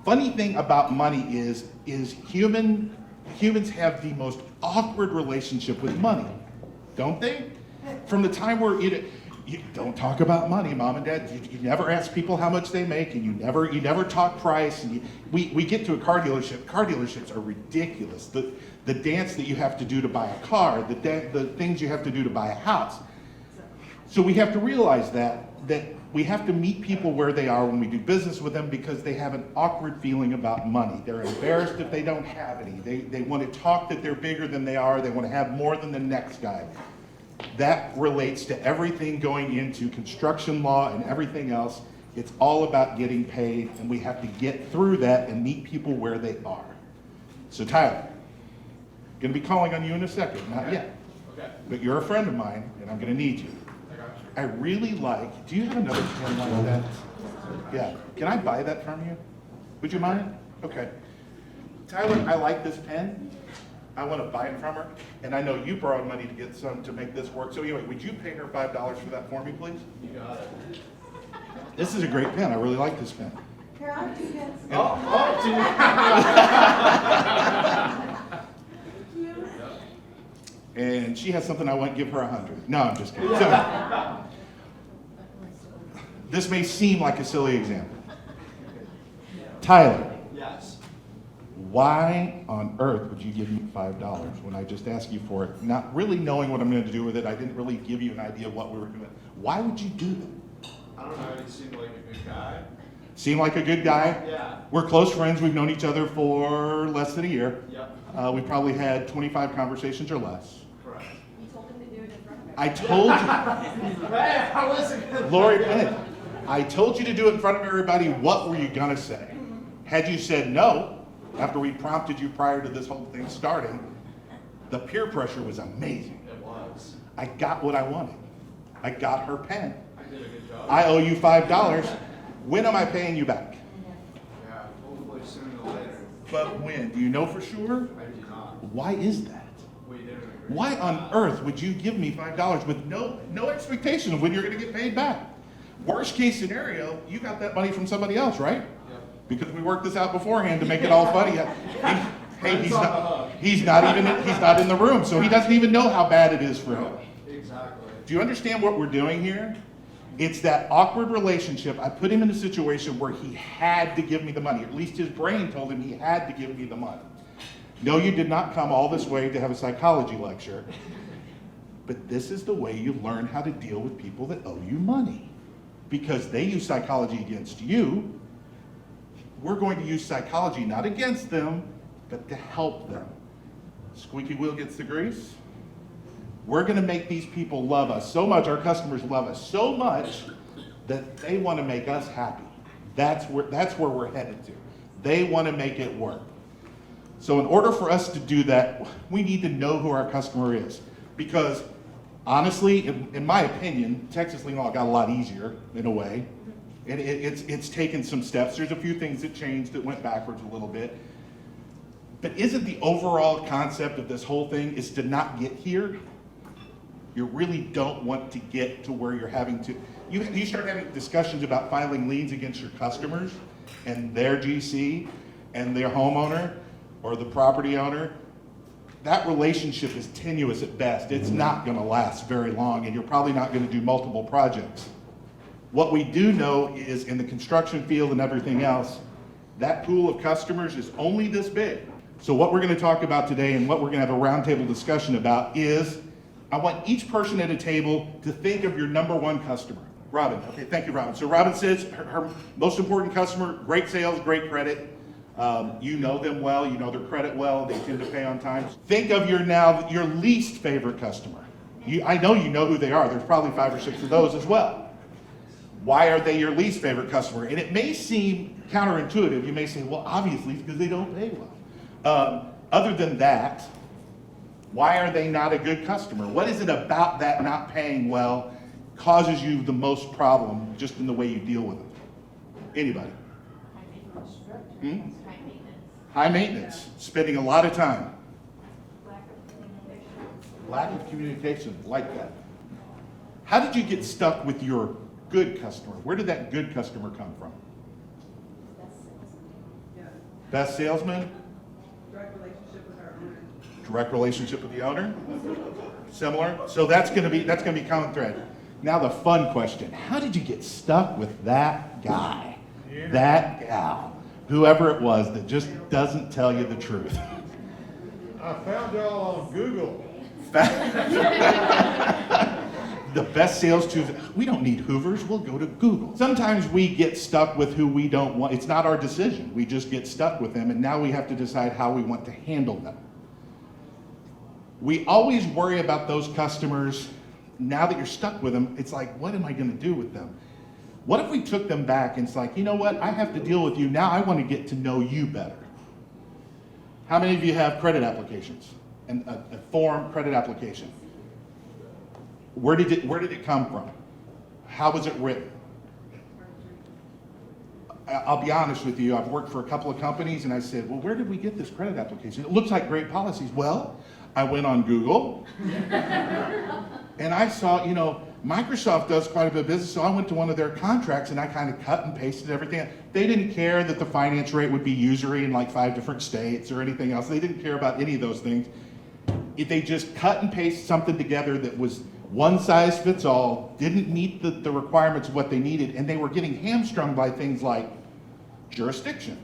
funny thing about money is humans have the most awkward relationship with money, don't they? From the time where you don't talk about money, mom and dad. You never ask people how much they make, and you never talk price. And we get to a car dealership. Car dealerships are ridiculous. The dance that you have to do to buy a car, the things you have to do to buy a house. So we have to realize that we have to meet people where they are when we do business with them, because they have an awkward feeling about money. They're embarrassed if they don't have any. They want to talk that they're bigger than they are. They want to have more than the next guy. That relates to everything going into construction law and everything else. It's all about getting paid, and we have to get through that and meet people where they are. So Tyler, going to be calling on you in a second, not yet. Okay. But you're a friend of mine, and I'm going to need you. I really like, do you have another pen like that? Yeah, can I buy that from you? Would you mind? Okay. Tyler, I like this pen. I want to buy it from her, and I know you borrowed money to get some to make this work. So anyway, would you pay her $5 for that for me, please? You got it. This is a great pen. I really like this pen. Here, I'll do this. And she has something I want to give her 100. No, I'm just kidding. So, this may seem like a silly example. Tyler, Yes. why on earth would you give me $5 when I just asked you for it? Not really knowing what I'm going to do with it. I didn't really give you an idea of what we were doing. Why would you do that? I don't know, you seem like a good guy. Seem like a good guy? Yeah. We're close friends. We've known each other for less than a year. Yep. We probably had 25 conversations or less. Correct. You told him to do it in front of me. I told you, Hey, I wasn't. Lori Bennett, I told you to do it in front of everybody. What were you going to say? Had you said no, after we prompted you prior to this whole thing starting, the peer pressure was amazing. It was. I got what I wanted. I got her pen. I did a good job. I owe you $5. When am I paying you back? Yeah, hopefully sooner than later. But when? Do you know for sure? I do not. Why is that? We did a great Why on earth would you give me $5 with no expectation of when you're going to get paid back? Worst case scenario, you got that money from somebody else, right? Yep. Because we worked this out beforehand to make it all funny. Hey, he's not in the room, so he doesn't even know how bad it is for him. Exactly. Do you understand what we're doing here? It's that awkward relationship. I put him in a situation where he had to give me the money. At least his brain told him he had to give me the money. No, you did not come all this way to have a psychology lecture. But this is the way you learn how to deal with people that owe you money. Because they use psychology against you, we're going to use psychology not against them, but to help them. Squeaky wheel gets the grease. We're going to make these people love us so much, our customers love us so much, that they want to make us happy. That's where we're headed to. They want to make it work. So in order for us to do that, we need to know who our customer is. Because honestly, in my opinion, Texas lien law got a lot easier in a way. And it's taken some steps. There's a few things that changed that went backwards a little bit. But isn't the overall concept of this whole thing is to not get here? You really don't want to get to where you're having to. You start having discussions about filing liens against your customers and their GC and their homeowner or the property owner. That relationship is tenuous at best. It's not going to last very long, and you're probably not going to do multiple projects. What we do know is in the construction field and everything else, that pool of customers is only this big. So what we're going to talk about today and what we're going to have a roundtable discussion about is, I want each person at a table to think of your number one customer. Robin, okay, thank you, Robin. So Robin says her most important customer, great sales, great credit. You know them well, you know their credit well, they tend to pay on time. Think of your least favorite customer. I know you know who they are. There's probably 5 or 6 of those as well. Why are they your least favorite customer? And it may seem counterintuitive. You may say, well, obviously it's because they don't pay well. Other than that, why are they not a good customer? What is it about that not paying well causes you the most problem just in the way you deal with them? Anybody? Hmm? High maintenance, spending a lot of time. Lack of communication, like that. How did you get stuck with your good customer? Where did that good customer come from? Best salesman? Direct relationship with our owner. Direct relationship with the owner? Similar? So that's gonna be common thread. Now the fun question, how did you get stuck with that guy? That gal? Whoever it was that just doesn't tell you the truth. I found y'all on Google. The best sales tools, we don't need Hoovers, we'll go to Google. Sometimes we get stuck with who we don't want. It's not our decision. We just get stuck with them, and now we have to decide how we want to handle them. We always worry about those customers. Now that you're stuck with them, it's like, what am I going to do with them? What if we took them back and it's like, you know what, I have to deal with you. Now I want to get to know you better. How many of you have credit applications? And a form credit application? Where did it come from? How was it written? I'll be honest with you, I've worked for a couple of companies and I said, well, where did we get this credit application? It looks like great policies. Well, I went on Google and I saw, Microsoft does quite a bit of business, so I went to one of their contracts and I kind of cut and pasted everything. They didn't care that the finance rate would be usury in like 5 different states or anything else. They didn't care about any of those things. If they just cut and paste something together that was one size fits all, didn't meet the requirements of what they needed, and they were getting hamstrung by things like jurisdiction.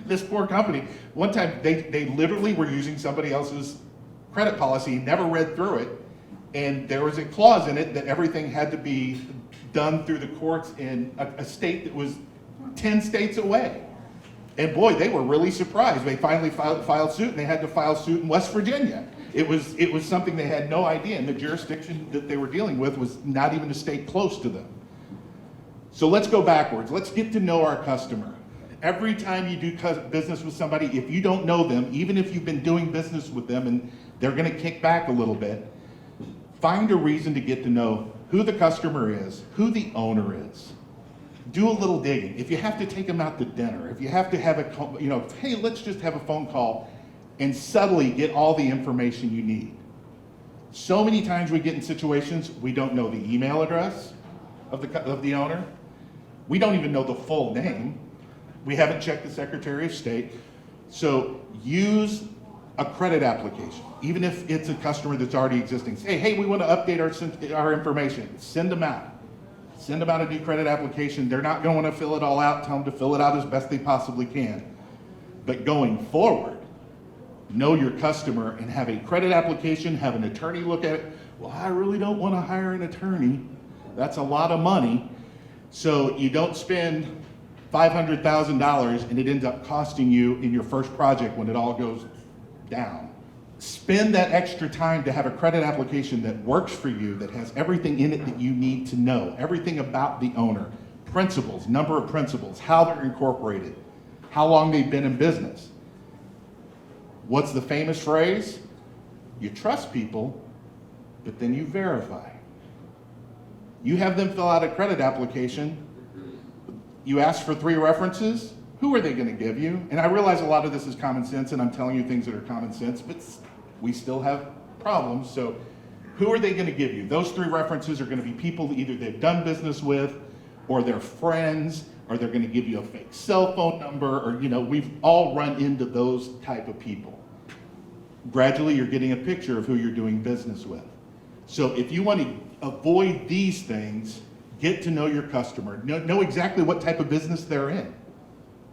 This poor company, one time they literally were using somebody else's credit policy, never read through it, and there was a clause in it that everything had to be done through the courts in a state that was 10 states away. And boy, they were really surprised. They finally filed suit, and they had to file suit in West Virginia. It was something they had no idea, and the jurisdiction that they were dealing with was not even a state close to them. So let's go backwards. Let's get to know our customer. Every time you do business with somebody, if you don't know them, even if you've been doing business with them and they're going to kick back a little bit, find a reason to get to know who the customer is, who the owner is. Do a little digging. If you have to take them out to dinner, if you have to have hey, let's just have a phone call and subtly get all the information you need. So many times we get in situations, we don't know the email address of the owner. We don't even know the full name. We haven't checked the Secretary of State. So use a credit application, even if it's a customer that's already existing. Say, hey, we want to update our information. Send them out. Send them out a new credit application. They're not going to want to fill it all out. Tell them to fill it out as best they possibly can. But going forward, know your customer and have a credit application, have an attorney look at it. Well, I really don't want to hire an attorney. That's a lot of money. So you don't spend $500,000 and it ends up costing you in your first project when it all goes down. Spend that extra time to have a credit application that works for you, that has everything in it that you need to know, everything about the owner, principals, number of principals, how they're incorporated, how long they've been in business. What's the famous phrase? You trust people, but then you verify. You have them fill out a credit application. You ask for 3 references. Who are they going to give you? And I realize a lot of this is common sense, and I'm telling you things that are common sense, but we still have problems. So who are they going to give you? Those 3 references are going to be people that either they've done business with, or they're friends, or they're going to give you a fake cell phone number, or we've all run into those type of people. Gradually, you're getting a picture of who you're doing business with. So if you want to avoid these things, get to know your customer. Know exactly what type of business they're in.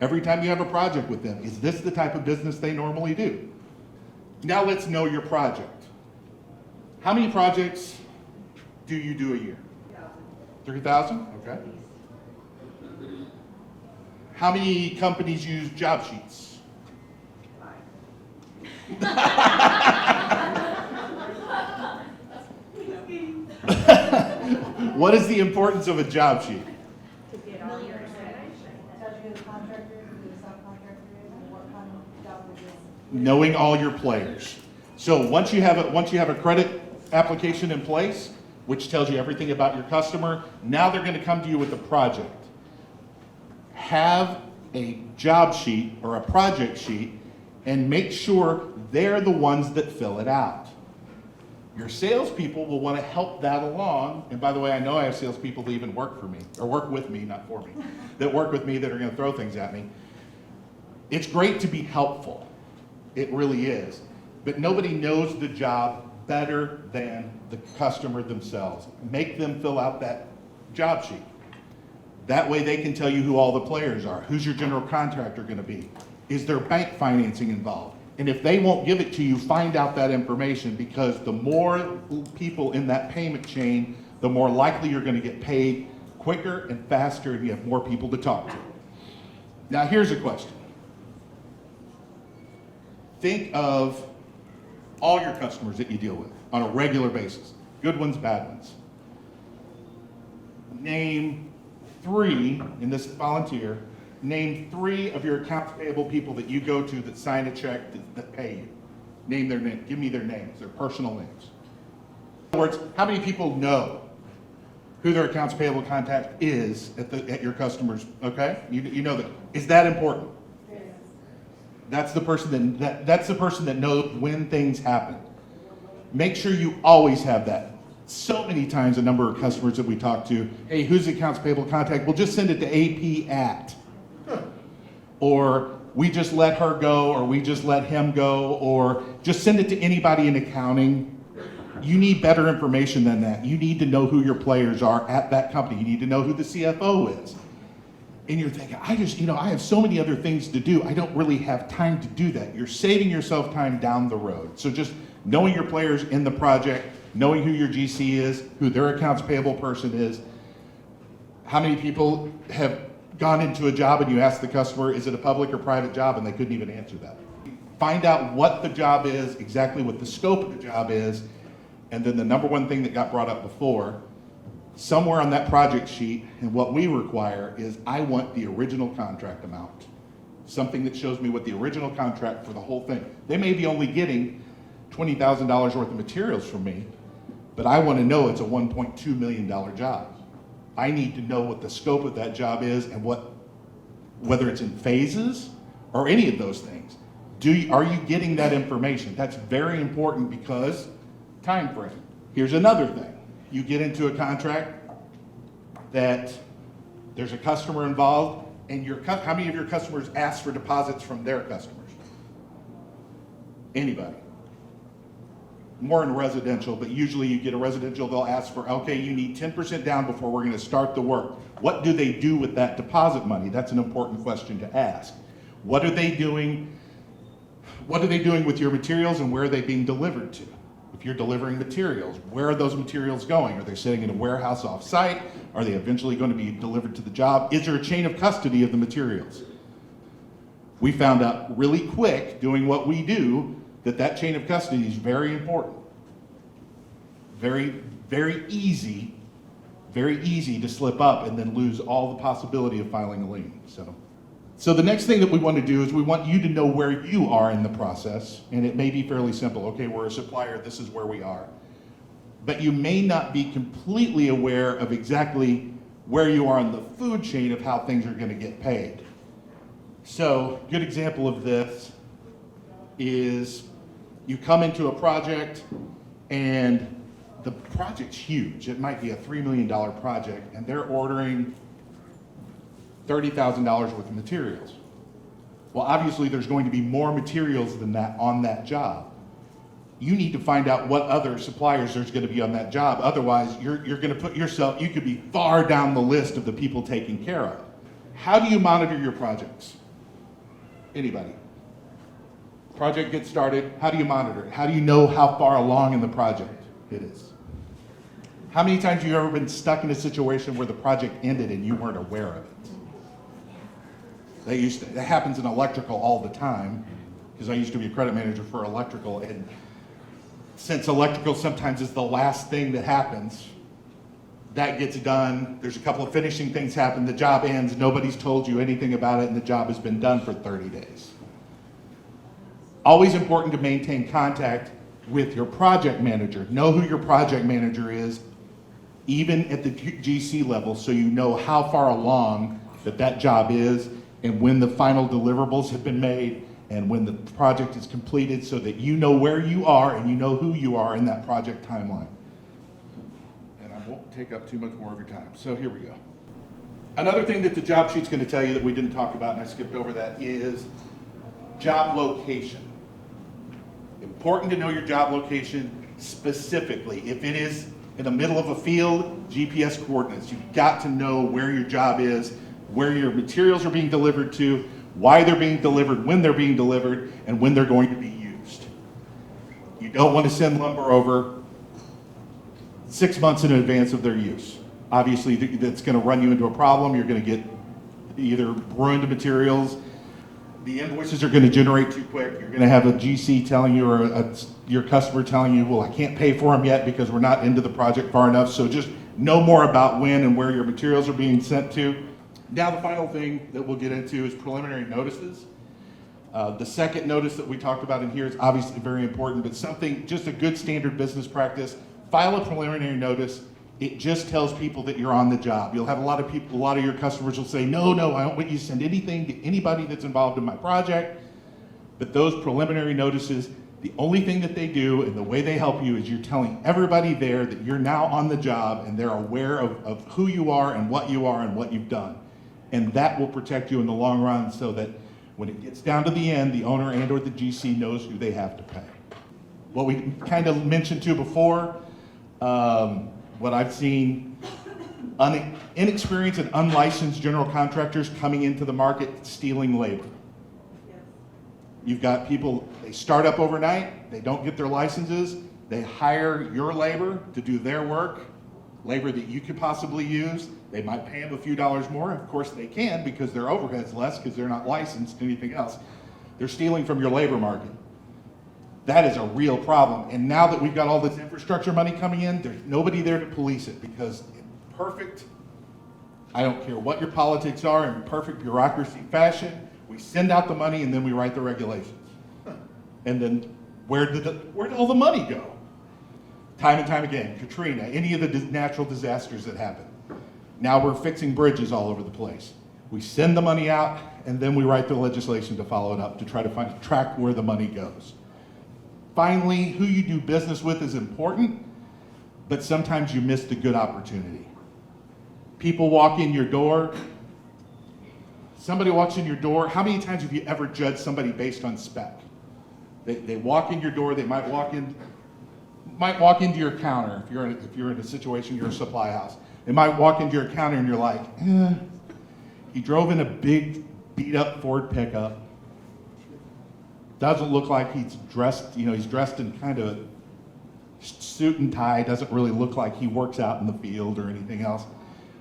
Every time you have a project with them, is this the type of business they normally do? Now let's know your project. How many projects do you do a year? 3,000? Okay. How many companies use job sheets? 5. What is the importance of a job sheet? To get all your information. Tells you who the contractor is, who the subcontractor is, and what kind of job it is. Knowing all your players. So once you have a credit application in place, which tells you everything about your customer, now they're going to come to you with a project. Have a job sheet or a project sheet and make sure they're the ones that fill it out. Your salespeople will want to help that along. And by the way, I know I have salespeople that even work for me, or work with me, not for me, that work with me that are going to throw things at me. It's great to be helpful. It really is. But nobody knows the job better than the customer themselves. Make them fill out that job sheet. That way they can tell you who all the players are. Who's your general contractor gonna be? Is there bank financing involved? And if they won't give it to you, find out that information, because the more people in that payment chain, the more likely you're gonna get paid quicker and faster, and you have more people to talk to. Now here's a question. Think of all your customers that you deal with on a regular basis, good ones, bad ones. Name 3, and this is volunteer, name 3 of your accounts payable people that you go to that sign a check that pay you. Name their name, give me their names, their personal names. In other words, how many people know who their accounts payable contact is at your customers, okay? You know that. Is that important? That's the person that's the person that knows when things happen. Make sure you always have that. So many times, a number of customers that we talk to, hey, who's the accounts payable contact? We'll just send it to AP at. Or we just let her go, or we just let him go, or just send it to anybody in accounting. You need better information than that. You need to know who your players are at that company. You need to know who the CFO is. And you're thinking, I have so many other things to do. I don't really have time to do that. You're saving yourself time down the road. So just knowing your players in the project, knowing who your GC is, who their accounts payable person is. How many people have gone into a job and you ask the customer, is it a public or private job? And they couldn't even answer that. Find out what the job is, exactly what the scope of the job is. And then the number one thing that got brought up before, somewhere on that project sheet, and what we require is, I want the original contract amount. Something that shows me what the original contract for the whole thing. They may be only getting $20,000 worth of materials from me, but I want to know it's a $1.2 million job. I need to know what the scope of that job is and whether it's in phases or any of those things. Are you getting that information? That's very important, because time frame. Here's another thing. You get into a contract that there's a customer involved, and how many of your customers ask for deposits from their customers? Anybody? More in residential, but usually you get a residential, they'll ask for, okay, you need 10% down before we're gonna start the work. What do they do with that deposit money? That's an important question to ask. What are they doing? What are they doing with your materials, and where are they being delivered to? If you're delivering materials, where are those materials going? Are they sitting in a warehouse off-site? Are they eventually going to be delivered to the job? Is there a chain of custody of the materials? We found out really quick, doing what we do, that chain of custody is very important. Very, very easy to slip up and then lose all the possibility of filing a lien. So the next thing that we want to do is we want you to know where you are in the process, and it may be fairly simple. Okay, we're a supplier, this is where we are. But you may not be completely aware of exactly where you are in the food chain of how things are going to get paid. So a good example of this is you come into a project and the project's huge. It might be a $3 million project, and they're ordering $30,000 worth of materials. Well, obviously there's going to be more materials than that on that job. You need to find out what other suppliers there's going to be on that job. Otherwise, you're going to put yourself, you could be far down the list of the people taken care of. How do you monitor your projects? Anybody? Project gets started, how do you monitor it? How do you know how far along in the project it is? How many times have you ever been stuck in a situation where the project ended and you weren't aware of it? That happens in electrical all the time, because I used to be a credit manager for electrical, and since electrical sometimes is the last thing that happens, that gets done, there's a couple of finishing things happen, the job ends, nobody's told you anything about it, and the job has been done for 30 days. Always important to maintain contact with your project manager. Know who your project manager is, even at the GC level, so you know how far along that job is, and when the final deliverables have been made, and when the project is completed, so that you know where you are and you know who you are in that project timeline. And I won't take up too much more of your time. So here we go. Another thing that the job sheet's going to tell you that we didn't talk about, and I skipped over that, is Job location. Important to know your job location specifically. If it is in the middle of a field, GPS coordinates. You've got to know where your job is, where your materials are being delivered to, why they're being delivered, when they're being delivered, and when they're going to be used. You don't want to send lumber over 6 months in advance of their use. Obviously, that's going to run you into a problem. You're going to get either ruined materials, the invoices are going to generate too quick. You're going to have a GC telling you, or your customer telling you, well, I can't pay for them yet because we're not into the project far enough. So just know more about when and where your materials are being sent to. Now, the final thing that we'll get into is preliminary notices. The second notice that we talked about in here is obviously very important, but something, just a good standard business practice. File a preliminary notice. It just tells people that you're on the job. You'll have a lot of people, a lot of your customers will say, no, I don't want you to send anything to anybody that's involved in my project. But those preliminary notices, the only thing that they do and the way they help you is you're telling everybody there that you're now on the job and they're aware of who you are and what you've done. And that will protect you in the long run so that when it gets down to the end, the owner and or the GC knows who they have to pay. What we kind of mentioned to before, what I've seen, inexperienced and unlicensed general contractors coming into the market stealing labor. You've got people, they start up overnight, they don't get their licenses, they hire your labor to do their work, labor that you could possibly use. They might pay them a few dollars more. Of course they can because their overhead's less because they're not licensed, anything else. They're stealing from your labor market. That is a real problem. And now that we've got all this infrastructure money coming in, there's nobody there to police it because in perfect, I don't care what your politics are, in perfect bureaucracy fashion, we send out the money and then we write the regulations. And then where did all the money go? Time and time again, Katrina, any of the natural disasters that happen. Now we're fixing bridges all over the place. We send the money out and then we write the legislation to follow it up to try to track where the money goes. Finally, who you do business with is important, but sometimes you miss the good opportunity. People walk in your door. Somebody walks in your door. How many times have you ever judged somebody based on spec? They walk in your door. They might walk into your counter if you're in a situation, you're a supply house. They might walk into your counter and you're like, he drove in a big beat up Ford pickup. Doesn't look like he's dressed, he's dressed in kind of suit and tie, doesn't really look like he works out in the field or anything else.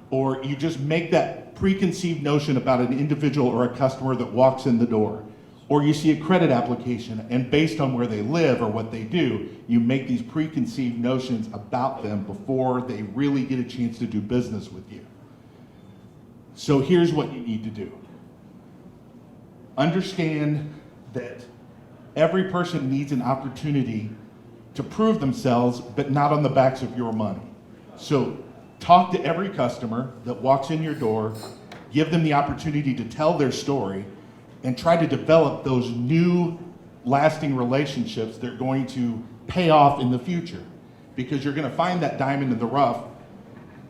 Or you just make that preconceived notion about an individual or a customer that walks in the door. Or you see a credit application and based on where they live or what they do, you make these preconceived notions about them before they really get a chance to do business with you. So here's what you need to do. Understand that every person needs an opportunity to prove themselves, but not on the backs of your money. So talk to every customer that walks in your door, give them the opportunity to tell their story, and try to develop those new lasting relationships that are going to pay off in the future. Because you're going to find that diamond in the rough.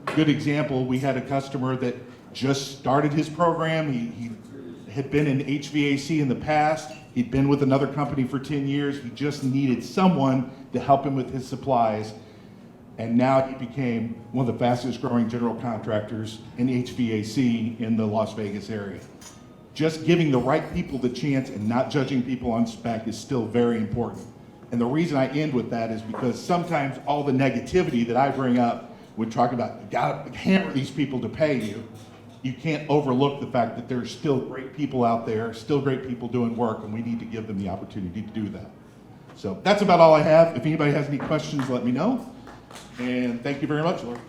Good example, we had a customer that just started his program. He had been in HVAC in the past. He'd been with another company for 10 years. He just needed someone to help him with his supplies. And now he became one of the fastest growing general contractors in HVAC in the Las Vegas area. Just giving the right people the chance and not judging people on spec is still very important. And the reason I end with that is because sometimes all the negativity that I bring up when talking about, you gotta hammer these people to pay you, you can't overlook the fact that there's still great people out there, still great people doing work, and we need to give them the opportunity to do that. So that's about all I have. If anybody has any questions, let me know. And thank you very much, Lori.